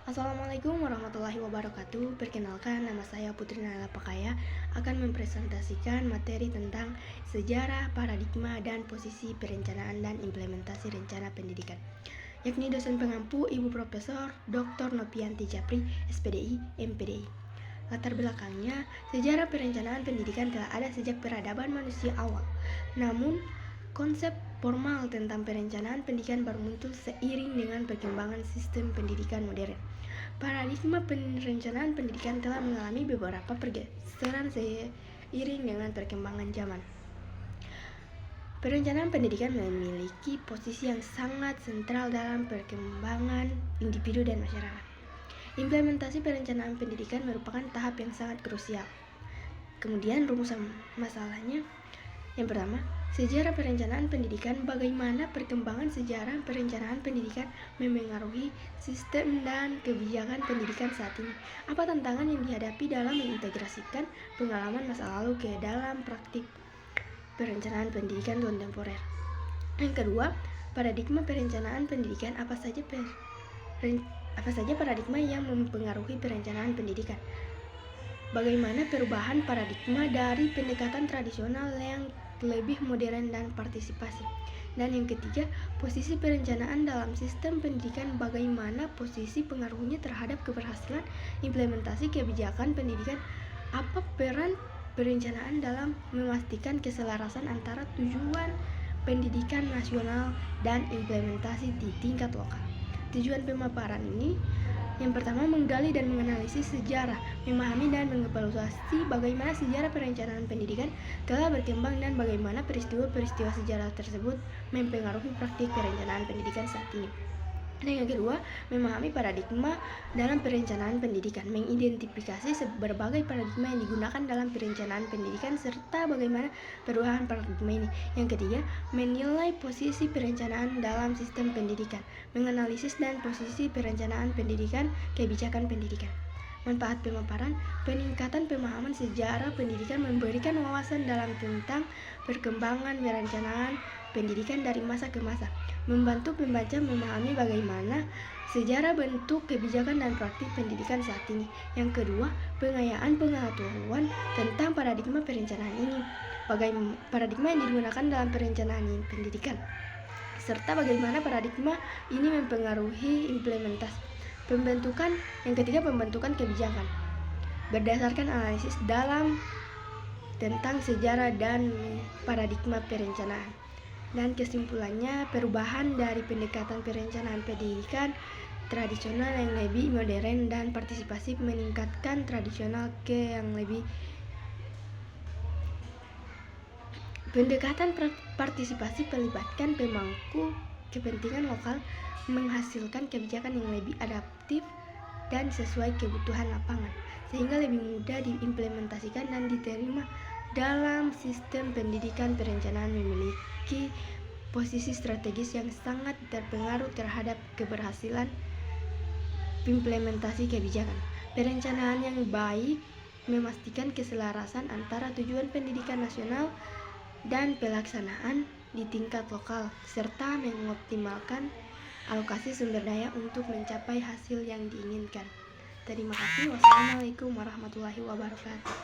Assalamualaikum warahmatullahi wabarakatuh. Perkenalkan, nama saya Putri Nala Pakaya akan mempresentasikan materi tentang sejarah, paradigma, dan posisi perencanaan dan implementasi rencana pendidikan, yakni dosen pengampu Ibu Profesor Dr. Nopianti Japri, SPDI, MPDI. Latar belakangnya, sejarah perencanaan pendidikan telah ada sejak peradaban manusia awal. Namun, konsep formal tentang perencanaan pendidikan baru muncul seiring dengan perkembangan sistem pendidikan modern. Paradigma perencanaan pendidikan telah mengalami beberapa pergeseran seiring dengan perkembangan zaman. Perencanaan pendidikan memiliki posisi yang sangat sentral dalam perkembangan individu dan masyarakat. Implementasi perencanaan pendidikan merupakan tahap yang sangat krusial. Kemudian rumusan masalahnya. Yang pertama, sejarah perencanaan pendidikan. Bagaimana perkembangan sejarah perencanaan pendidikan memengaruhi sistem dan kebijakan pendidikan saat ini? Apa tantangan yang dihadapi dalam mengintegrasikan pengalaman masa lalu ke dalam praktik perencanaan pendidikan kontemporer? Yang kedua, paradigma perencanaan pendidikan. Apa saja paradigma yang mempengaruhi perencanaan pendidikan? Bagaimana perubahan paradigma dari pendekatan tradisional yang lebih modern dan partisipasi? Dan yang ketiga, posisi perencanaan dalam sistem pendidikan. Bagaimana posisi pengaruhnya terhadap keberhasilan implementasi kebijakan pendidikan? Apa peran perencanaan dalam memastikan keselarasan antara tujuan pendidikan nasional dan implementasi di tingkat lokal? Tujuan pemaparan ini, yang pertama, menggali dan menganalisis sejarah, memahami dan mengevaluasi bagaimana sejarah perencanaan pendidikan telah berkembang dan bagaimana peristiwa-peristiwa sejarah tersebut mempengaruhi praktik perencanaan pendidikan saat ini. Dan yang kedua, memahami paradigma dalam perencanaan pendidikan, mengidentifikasi berbagai paradigma yang digunakan dalam perencanaan pendidikan serta bagaimana perubahan paradigma ini. Yang ketiga, menilai posisi perencanaan dalam sistem pendidikan, menganalisis dan posisi perencanaan pendidikan, kebijakan pendidikan. Manfaat pemaparan, peningkatan pemahaman sejarah pendidikan memberikan wawasan dalam tentang perkembangan perencanaan pendidikan dari masa ke masa, membantu pembaca memahami bagaimana sejarah bentuk kebijakan dan praktik pendidikan saat ini. Yang kedua, pengetahuan tentang paradigma perencanaan ini, bagaimana paradigma yang digunakan dalam perencanaan pendidikan, serta bagaimana paradigma ini mempengaruhi implementasi. Yang ketiga, pembentukan kebijakan berdasarkan analisis dalam tentang sejarah dan paradigma perencanaan. Dan kesimpulannya, perubahan dari pendekatan perencanaan pendidikan tradisional yang lebih modern dan partisipasi meningkatkan tradisional ke yang lebih pendekatan partisipasi melibatkan pemangku kepentingan lokal, menghasilkan kebijakan yang lebih adaptif dan sesuai kebutuhan lapangan, sehingga lebih mudah diimplementasikan dan diterima dalam sistem pendidikan. Perencanaan memiliki posisi strategis yang sangat berpengaruh terhadap keberhasilan implementasi kebijakan. Perencanaan yang baik memastikan keselarasan antara tujuan pendidikan nasional dan pelaksanaan di tingkat lokal, serta mengoptimalkan alokasi sumber daya untuk mencapai hasil yang diinginkan. Terima kasih. Wassalamualaikum warahmatullahi wabarakatuh.